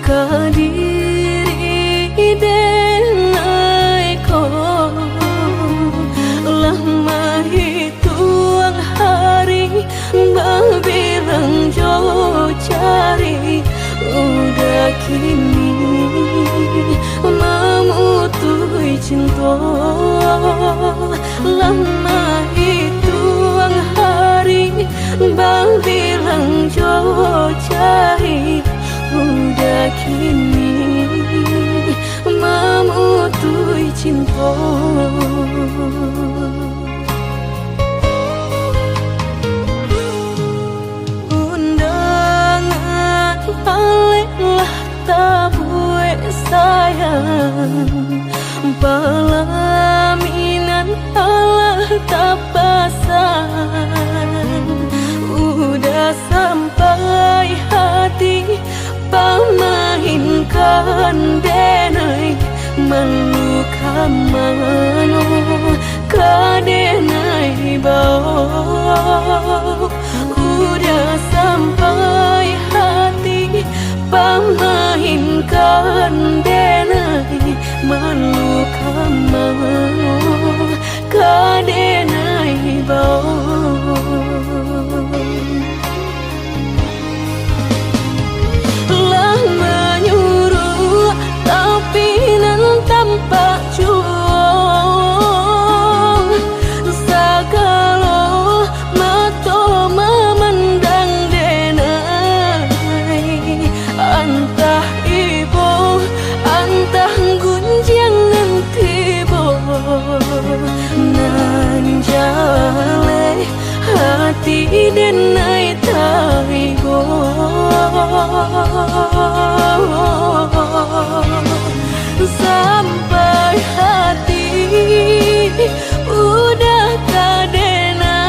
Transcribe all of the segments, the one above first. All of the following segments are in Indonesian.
Kadiri denai ko lama hitung hari berbilang jauh cari udah kini memutui cinta lama hitung hari berbilang jauh cari udah kini memutui cinta. Undangan alelah tabue sayang pelaminan alah tak pasang udah sampai hati pamahinkan denai meluka mano kadenai bau udah sampai hati pamahinkan denai meluka mano kadenai bau. Tampak juang sagalo mato memandang denai antah ibu antah gunjangan tibo nan jale hati denai taibo sampai hati udah kadenai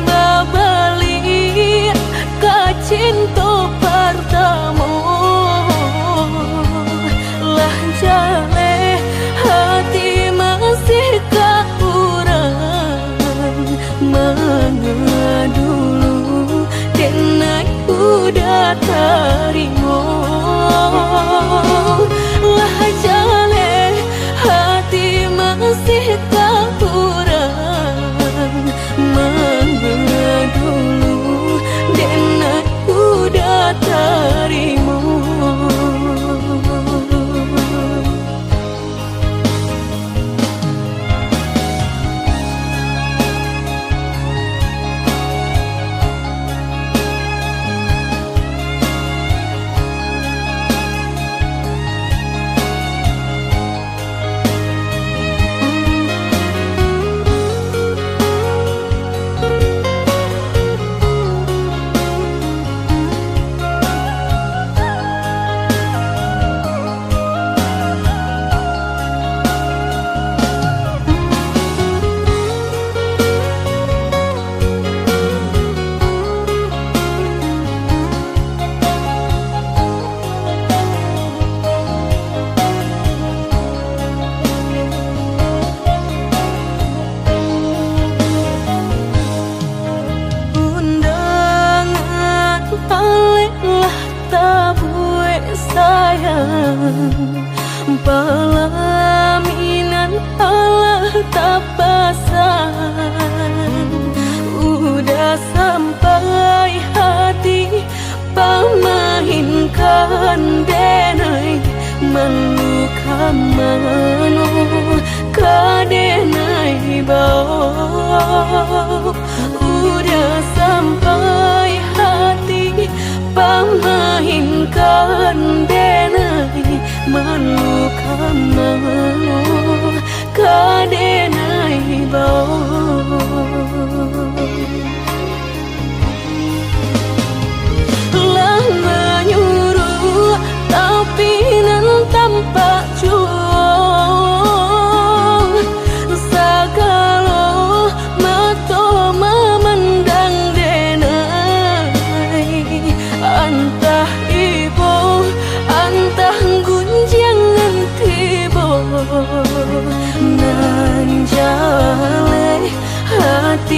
babali ka cinta pertama lah jale hati masih kaurang mana dulu denai udah terima lah jale hati masih kaurang mana dulu denai udah terima. Pelaminan alah tak pasang udah sampai hati pamahinkan denai meluka mano kadenai bau udah sampai hati pamahinkan denai meluka mano kadenai bau lah menyuruh tapi nan tampak juang sagalo mato memandang denai antah ibu antah gunjangan tibo nan jale hati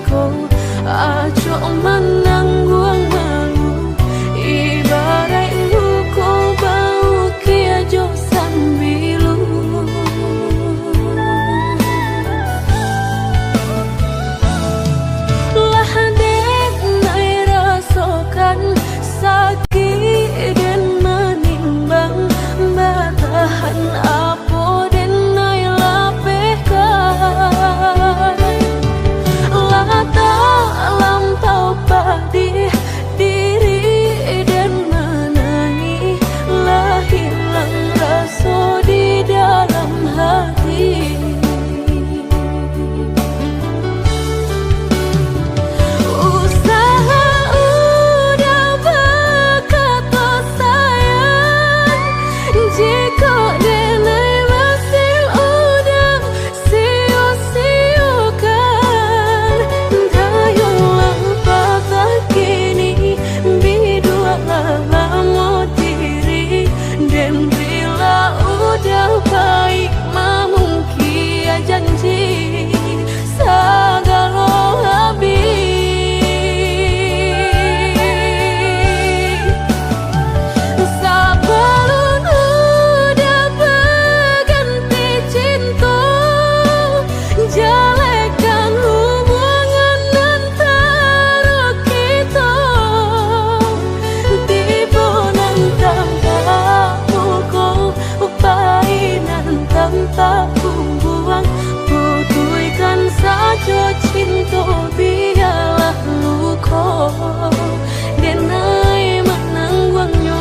ko aco manangguang malu ibarat luko bau kia jo sambilu lah dek nai rasakan sakit dan menimbang batahan apa dan nai lapehkan lah tak lampau pedih diri dan menangi lah hilang rasa di dalam hati. Usaha udah berkata sayang jika denai masih udah sia-siakan dayulah patah kini bidua lama diri dan bila udah baik mamungkia janji segala habis sebelum udah berganti cinta jalekan hubungan antara kita tiba nantang kamu upainan tanpa buang putuikan saja cinta biarlah luka denai menangguangnya.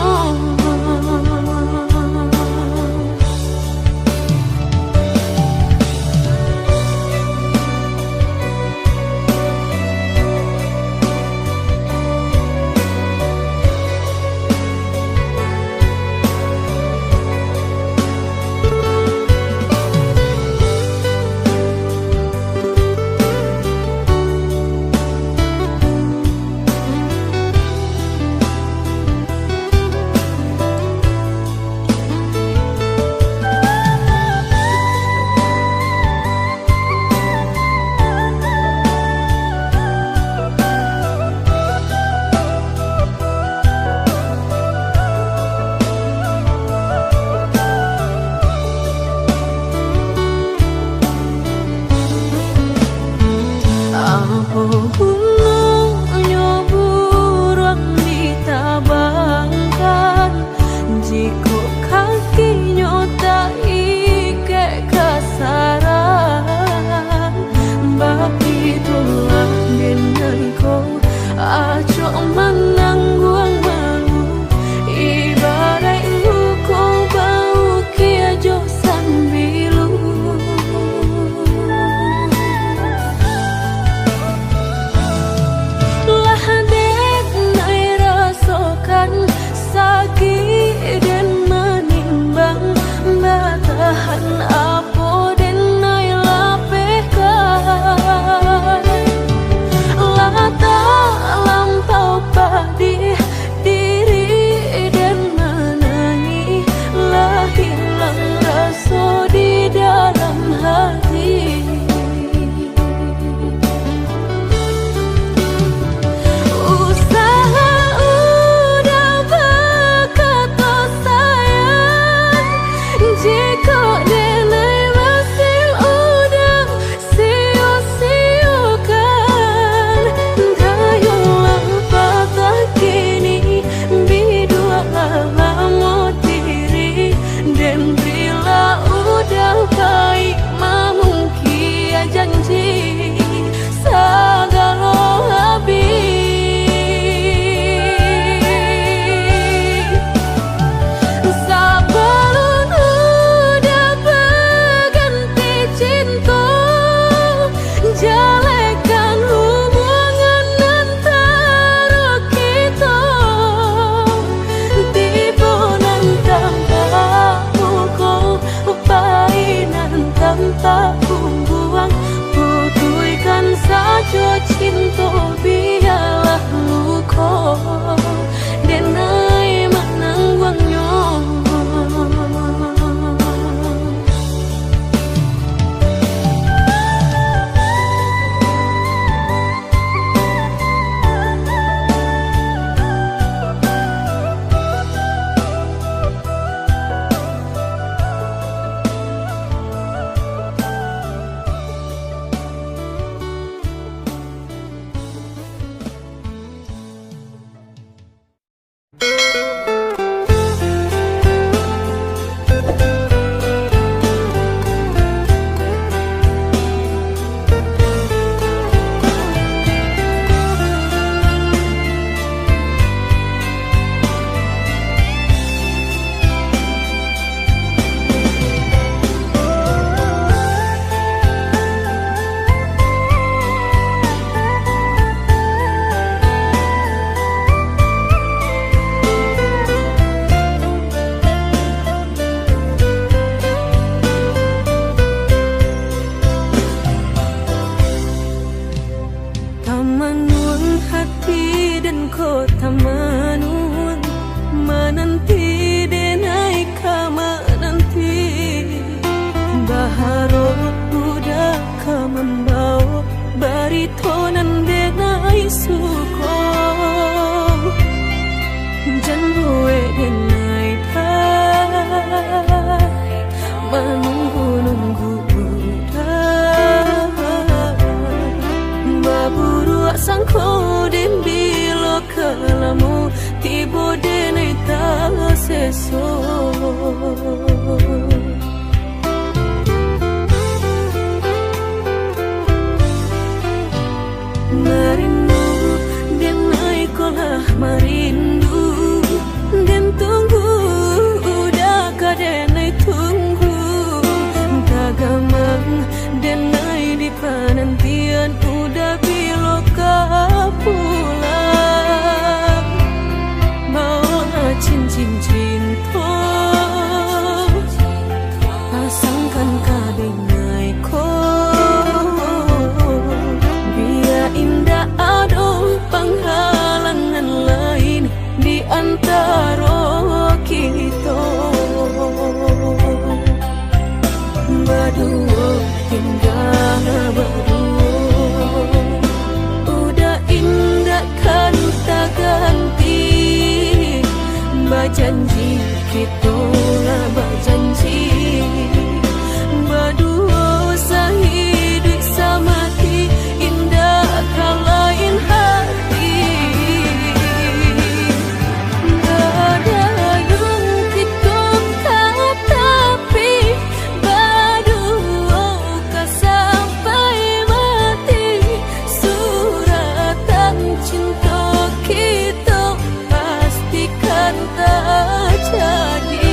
Apa gunanya burung ditabangkan jika kakinya tak ikat kasaran begitulah denai ko aco manangguang malu ibarat luko bau kia jo sambilu lah dek nai rasakan sakit dan menimbang batahan apa dan nai lapehkan lah tak lampau pedih diri dan menangi lah hilang rasa di dalam hati. Usaha udah berkata sayang jika denai masih udah sia-siakan dayulah patah kini bidua lama diri dan bila udah baik mamungkia janji segala habis sebelum udah berganti cinta jalekan hubungan antara kita tiba nantang kamu upainan tanpa buang putuikan saja cinta biarlah luka denai menangguangnya. kota Manun, menanti denai kama nanti baharot udah membawa baritonan denai suko janwe denai dah menunggu dah baburu sangko dembilo kalamu tibo denai ta seso merindu denai kolah merindu dan tunggu udah kadenai tunggu tagamang denai di penantian udah biloka pulang mau cincin cinta pasangkan kadenai ko biar indah ada penghalangan lain di antara kita berdua hingga berdua udah indah kan tak ganti berjanji kita berjanji berdua sehidup semati indah kan lain hati cinta kita pastikan tak jadi.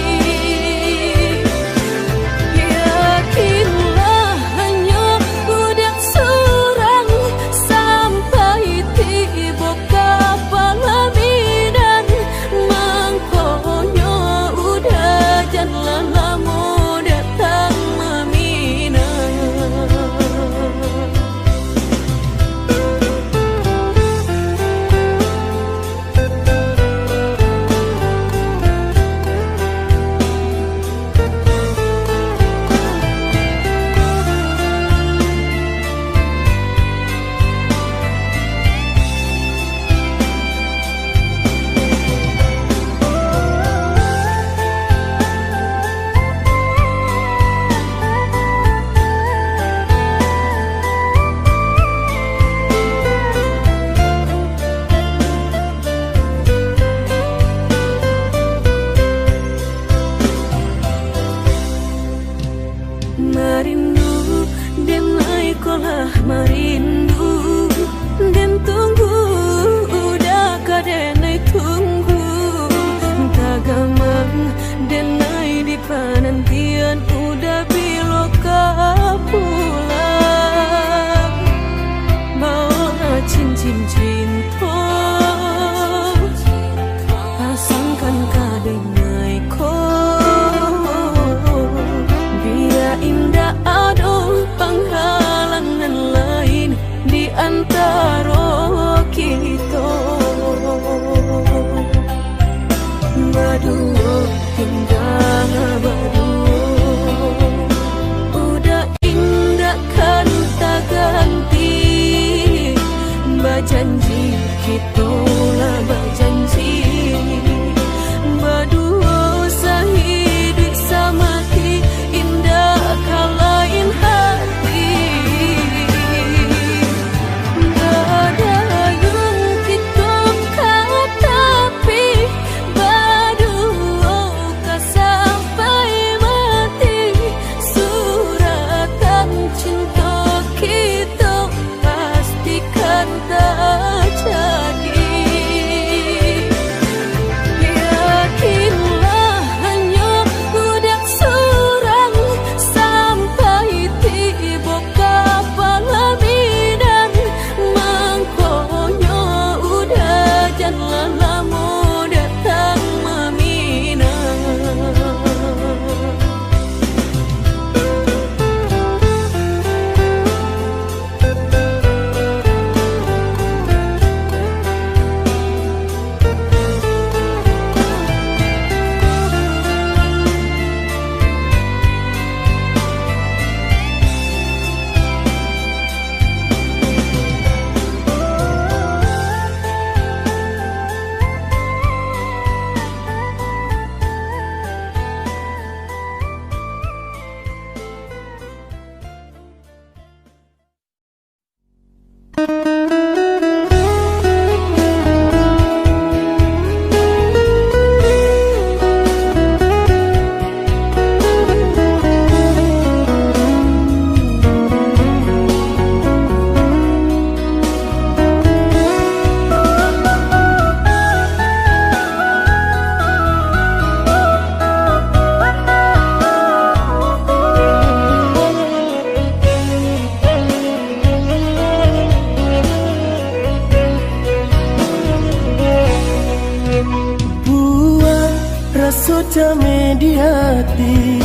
suca mediati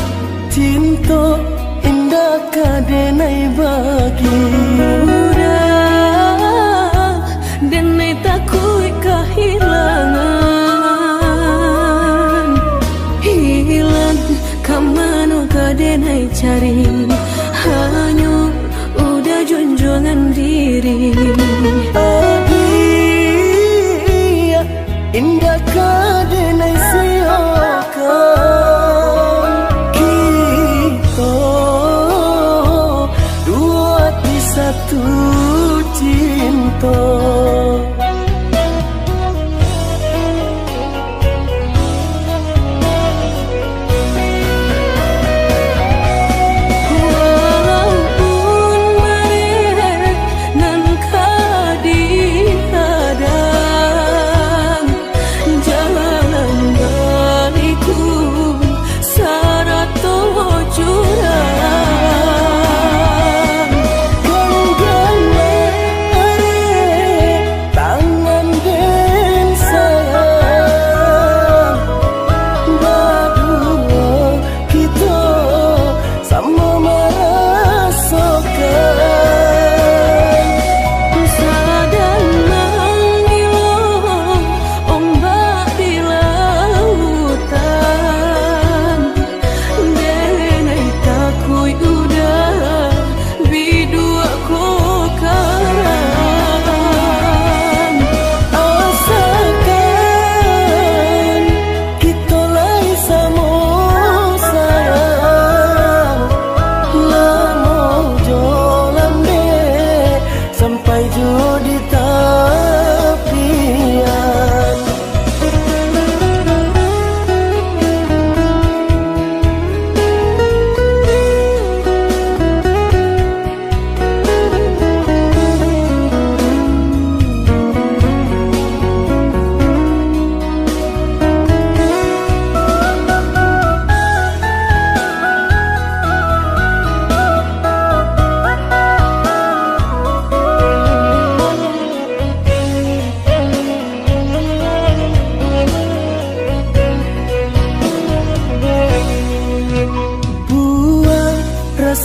cinta indah kadenai bagi udah denai takui kehilangan hilang kamano kadenai cari hanya udah junjungan diri adia indah kadenai siokan kita dua di satu cinta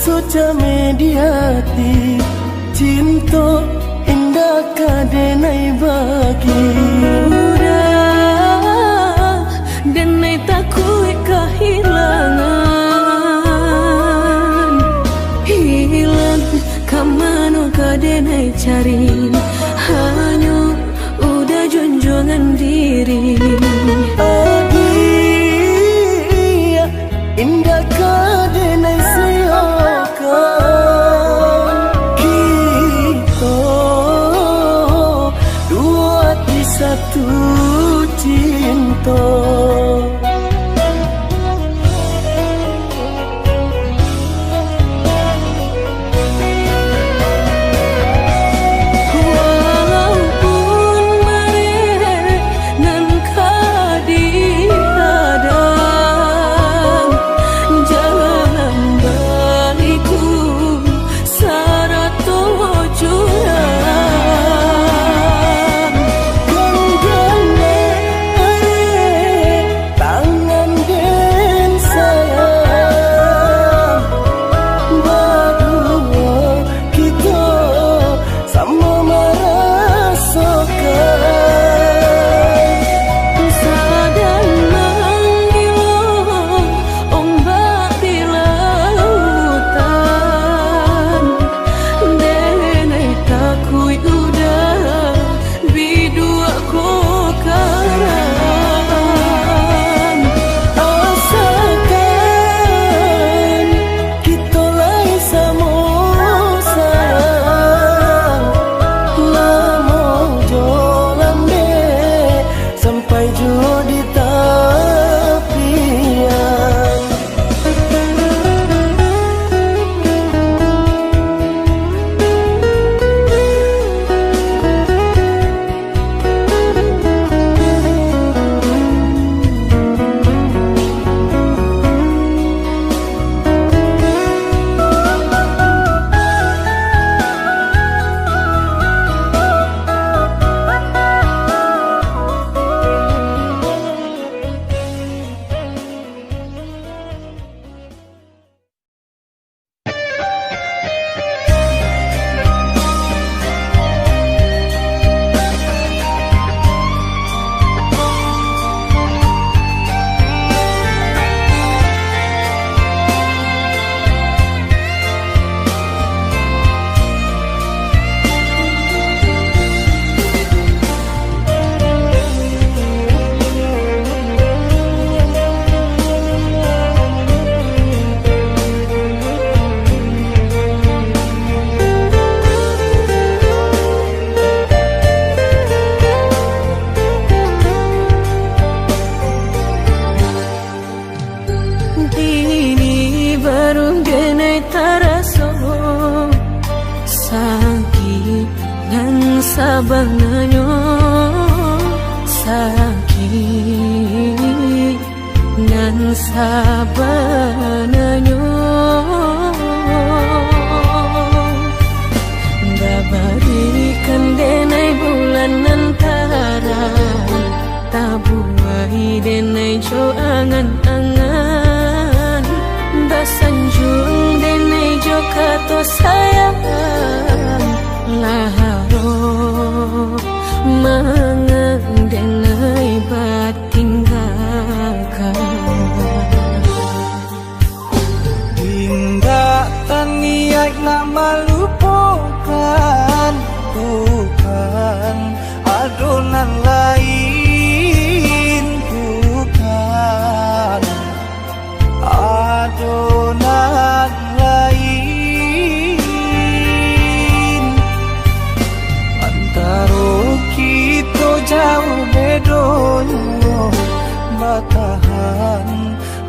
suca mediati cinta indah kadenai bagi udah denai takui kehilangan hilang kamano kadenai cari hanya udah junjungan diri adia indah kadenai siokan kita dua di satu cinta sakit dan sabanganyo sakit dan sabanganyo dabarikan denai bulan antara tabuai denai jo angan-angan basanjung denai jo kato sayang laharo mangang denai batinggalkan Indah taniak nak melupakan bukan adonan lain bukan adonan lain antara kita jauh bedonyo batahan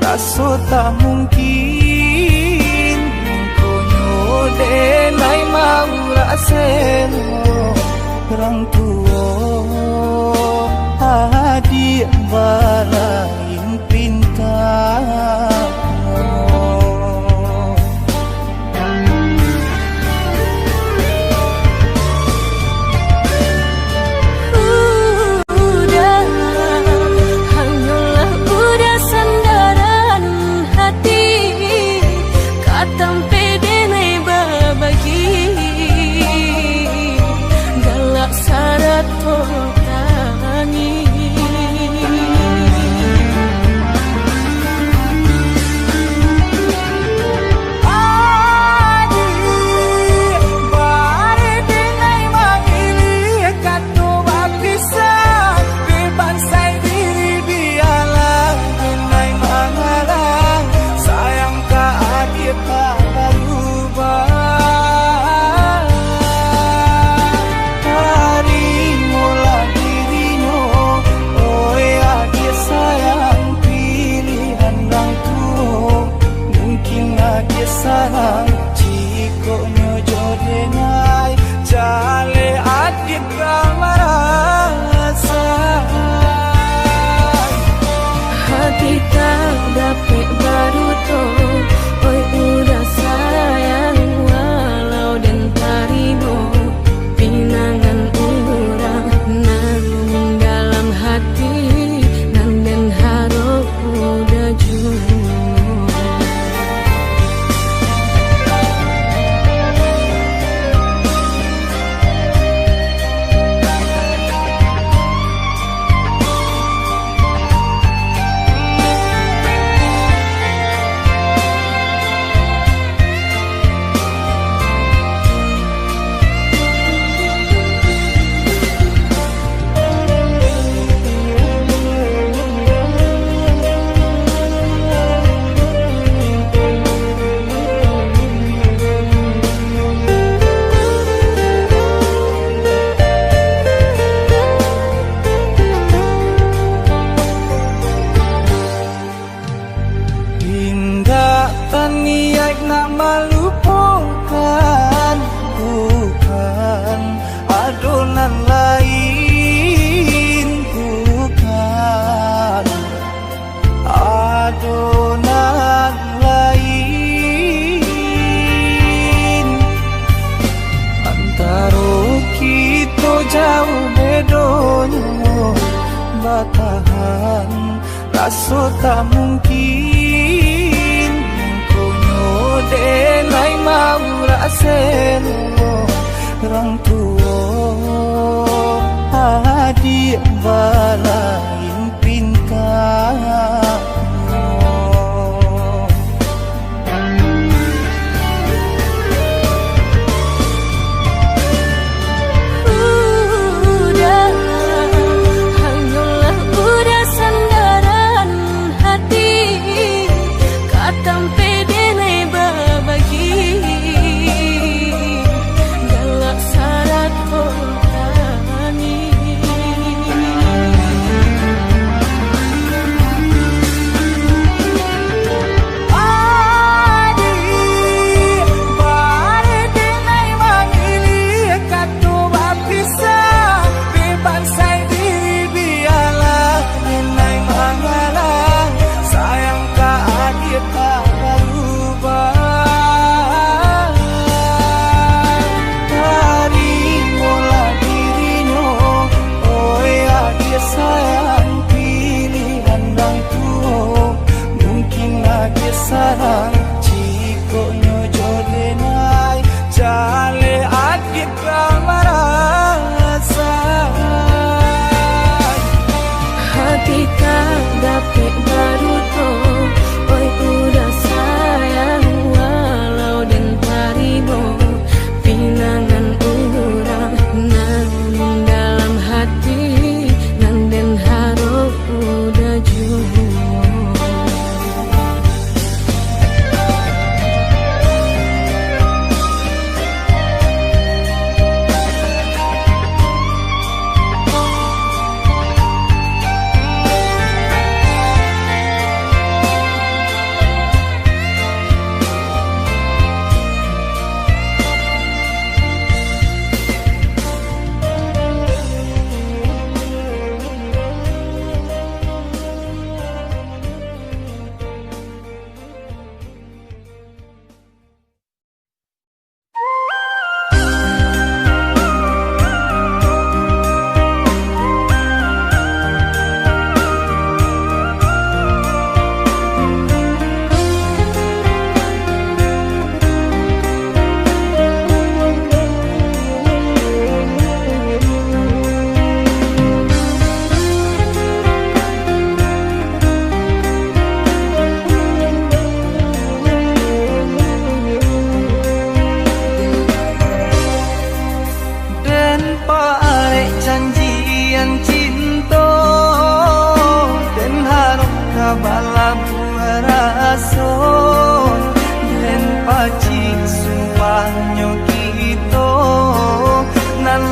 rasa tak mungkin konyo denai mau raseno orang tua adik balain pintar sarang jiko nyojo denai jale adik marasa hati tak dapat baru to oi udah sayang walau dan tarino pinangan urang namun dalam hati nan den haro udah jujur niat nak melupakan bukan adonan lain bukan adonan lain antara kita jauh bedonyo batahan rasa tak mungkin denai mau raseno orang tua adik balain pintar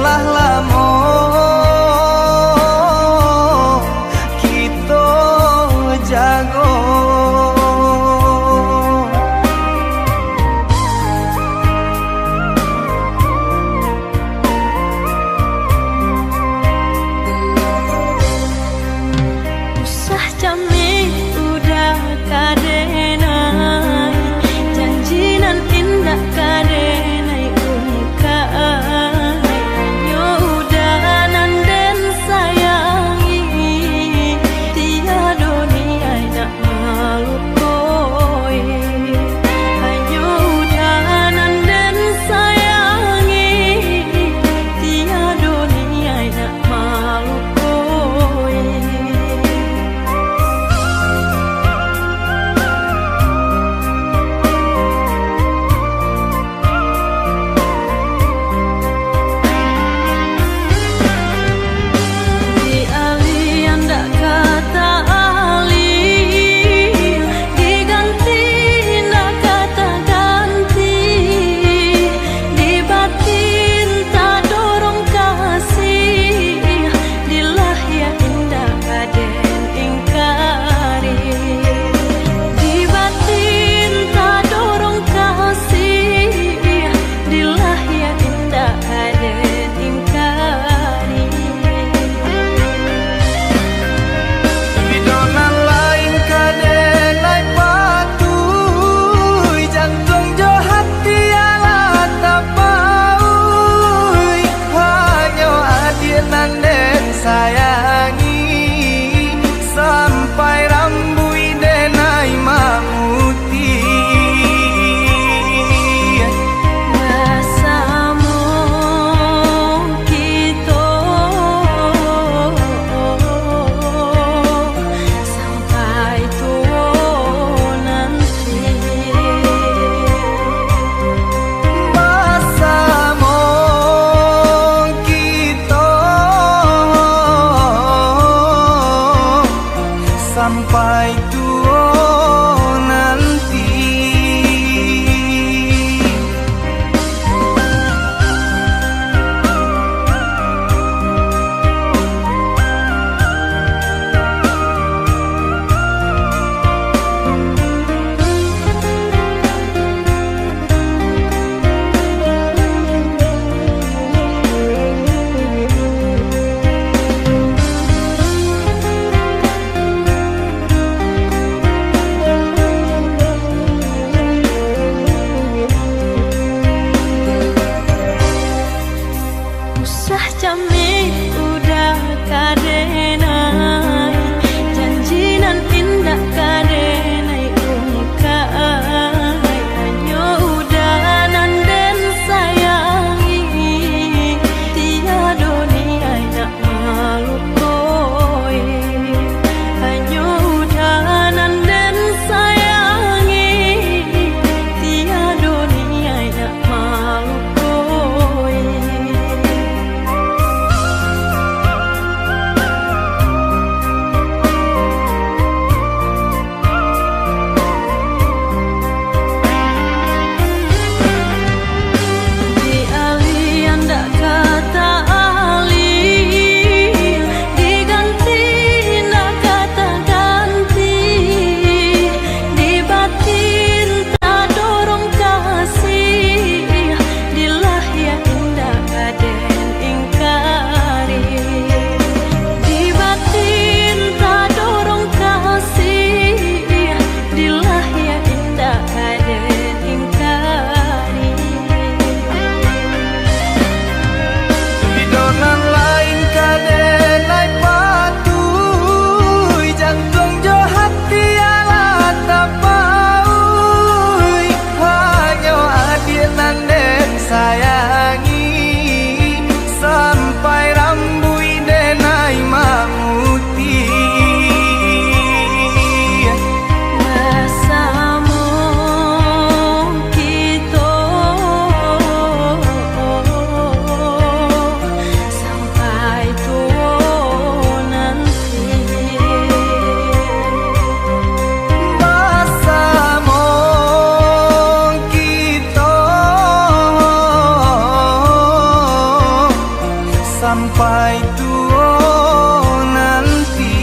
lah lamo kita jago. Usah jami udah kadenai, janjinan indah kadenai ungkai. Hanya udanan dan sayangi, tiada dunia nak malu koi. Hanya udanan dan sayangi, tiada dunia nak malu koi. Sayangi sampai rambui denai mamuti. Bersama kita sampai tua nanti. Bersama kita sampai tua nanti. Usah jami udah kadenai, janjinan indah kadenai ungkai. Hanya udanan dan sayangi, tiada dunia nak malu koi. Hanya udanan dan sayangi, tiada dunia nak malu koi. sampai tua nanti.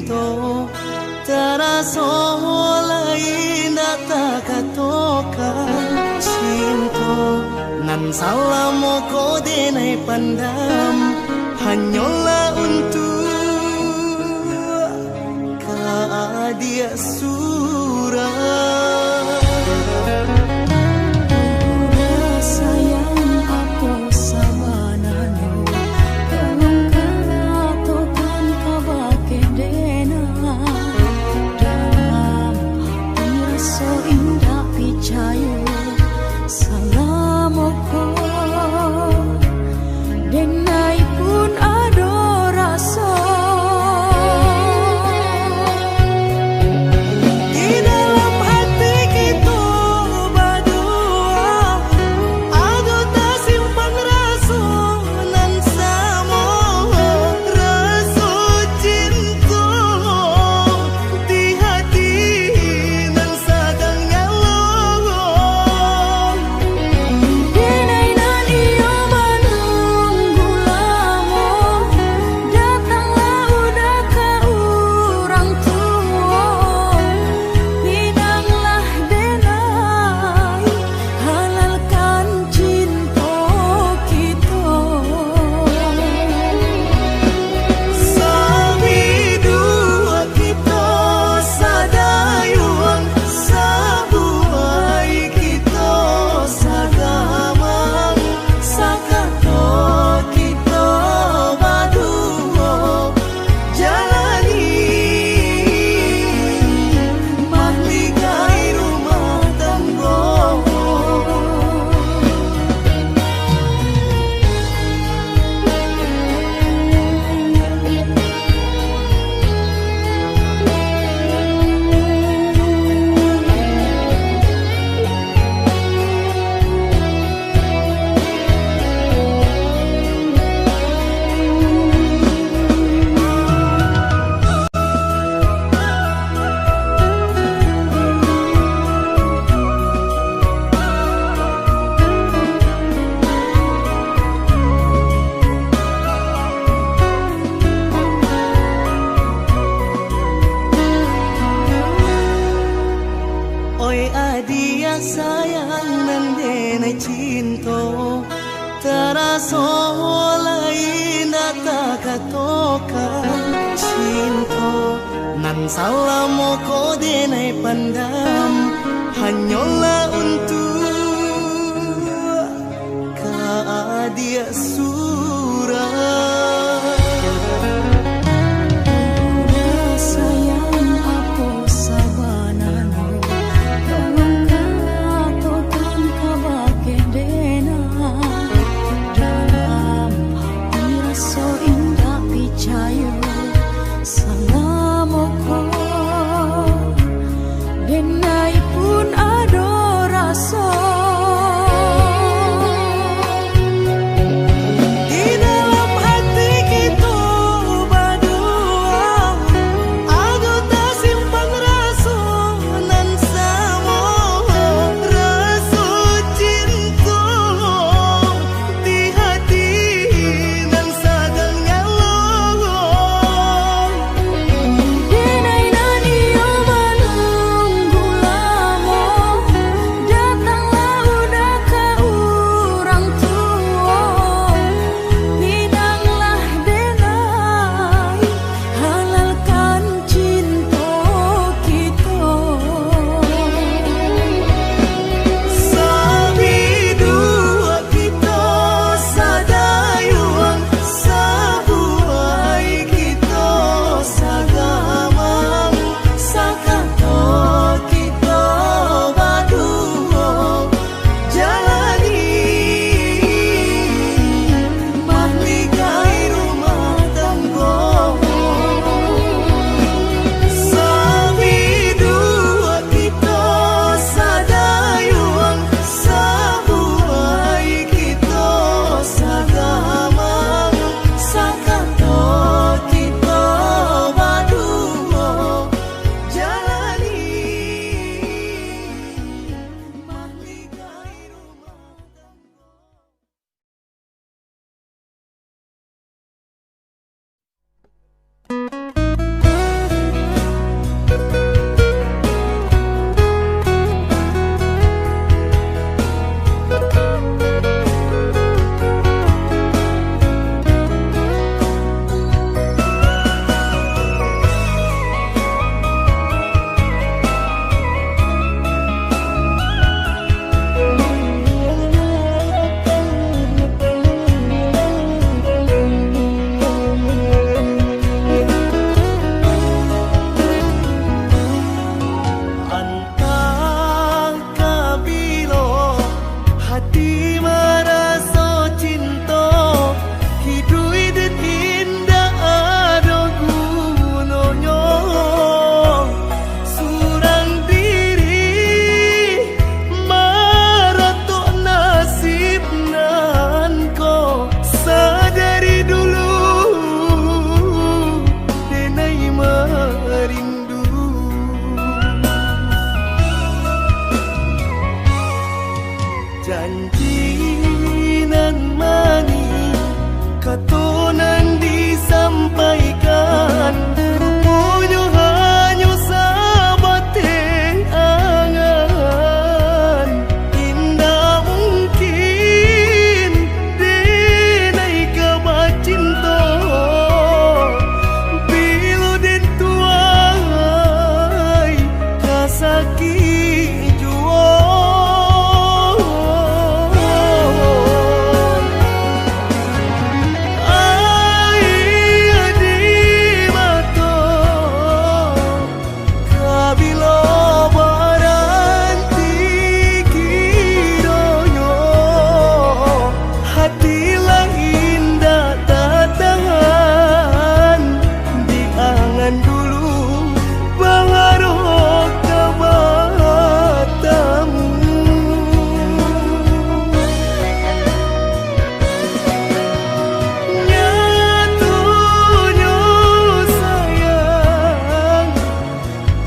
cinta terasa lain data katokan cinta nan salam ko denai pandam hanyalah untuk dia surah. Dia sayang nan denai cinta terasa lain data katokan cinta nan salam ko denai pandam hanyalah untuk dia surah. Salam ko angan dulu pengaruh ke matamu. Nyatunya sayang,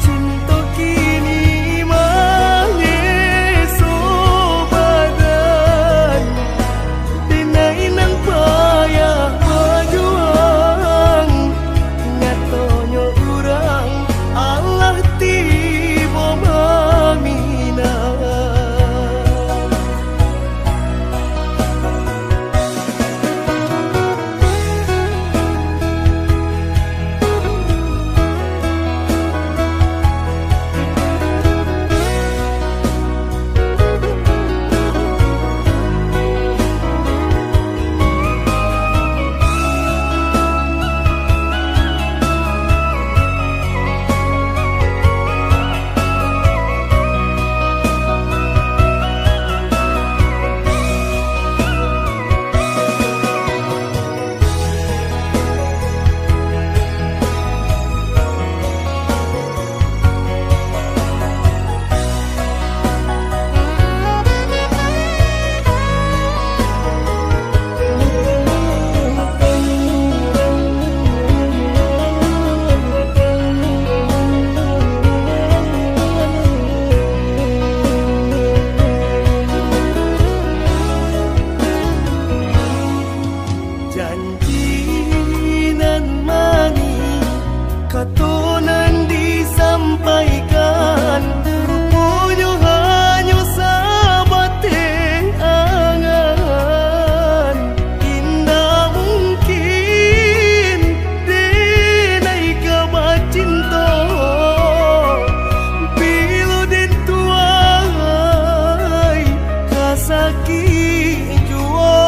cinta kini mangeso badan, dinai nang payah berjuang. Nyatonya urang Allah tiba mamina. Janji nan mani katonan disampaikan, rupanya hanya sabateng angan. Indah mungkin denai kabat cinta, bila den tuai kasaki jua.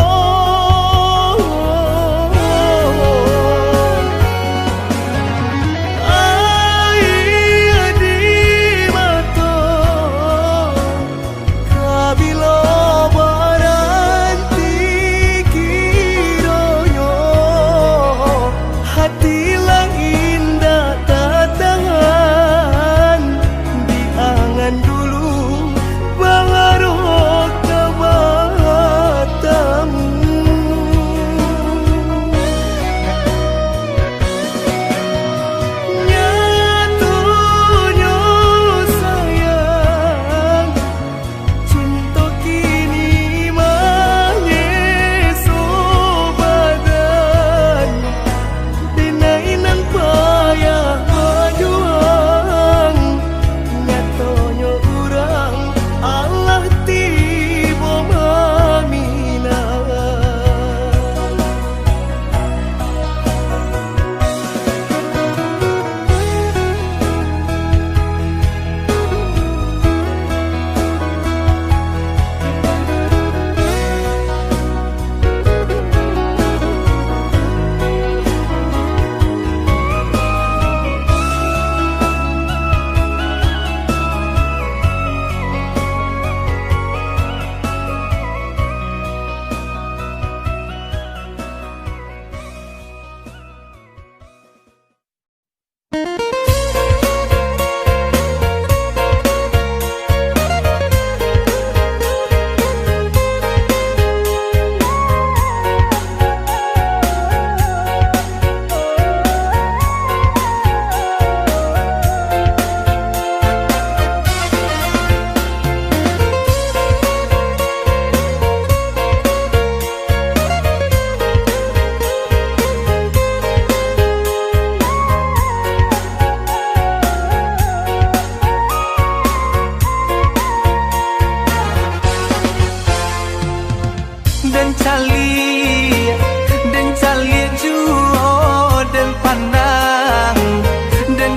Den cali juo den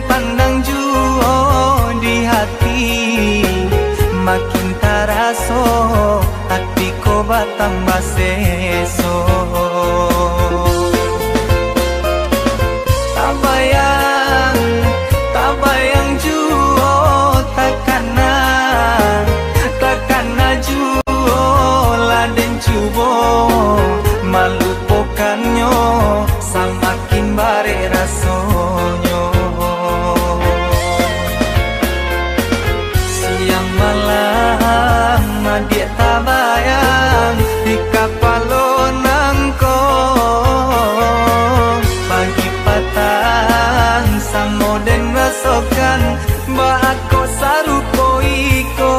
pandang juo di hati, makin taraso hati ko batambah seso. Tabayang juo takana juo laden cubo malupokannya samakin bare rasonyo. den rasokan ba ako sarupo iko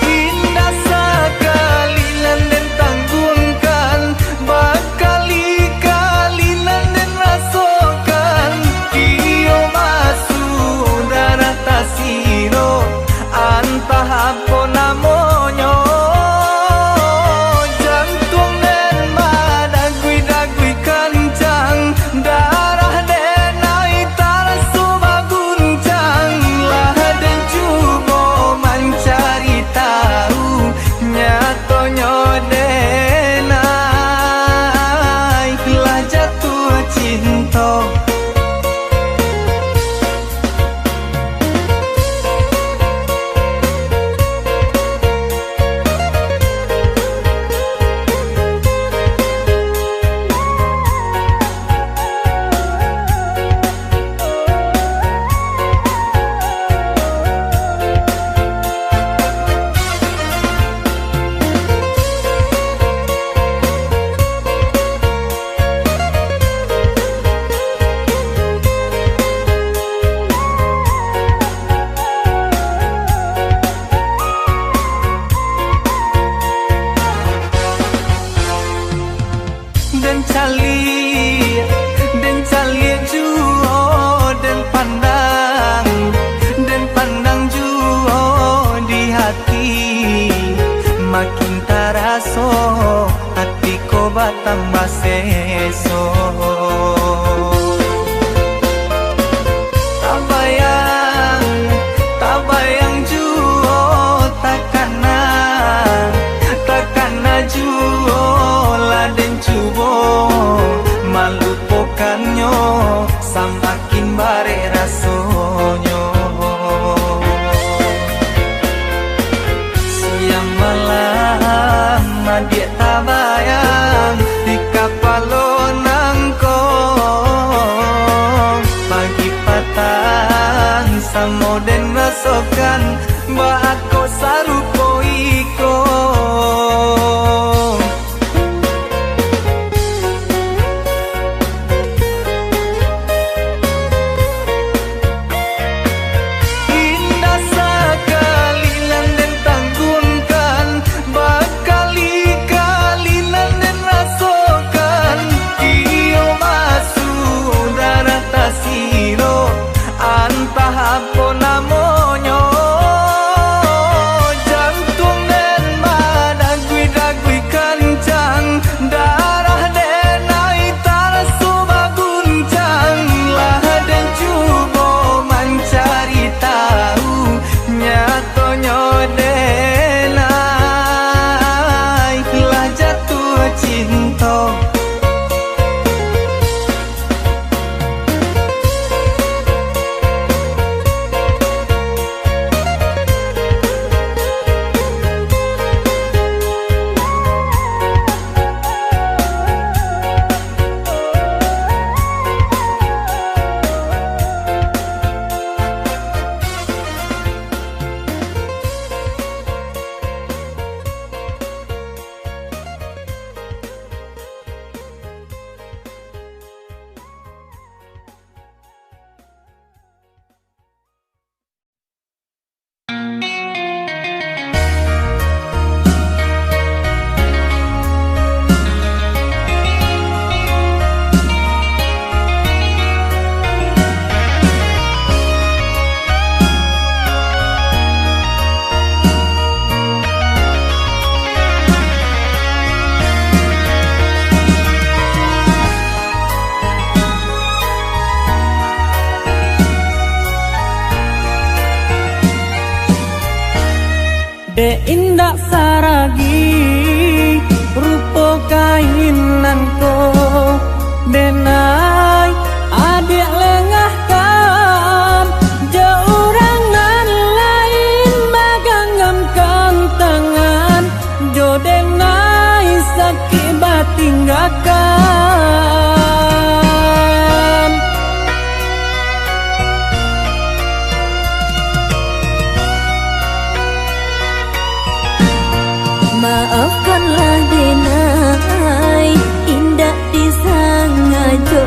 indah sekali nan den tanggungkan bakali-kali nan den rasokan kio masuk darah tasiro antah apa namonyo jantung den madagui-dagui kencang darah den naik tarasu baguncang lah den cubo mencari tahu nyatonyo den naik lah jatuh cinta den cali juo den pandang juo di hati makin taraso hatiku batambah seso tabayang juo takana juo laden cubo malupokannya samakin bare rasonyo siang malam dia tabayang di kapalo nangko pagi patang samoden rasokan ba ako sarupo iko apa namonyo jantung den madagui-dagui kencang darah den naik tarasu baguncang lah den cubo mencari tahu nyatonyo den naik lah jatuh cinta De indak saragi rupo kainanko denai adik lengah kan jaurangan lain baganggam tangan jodenai sakit batinggakan Janganlah denai indah disangajo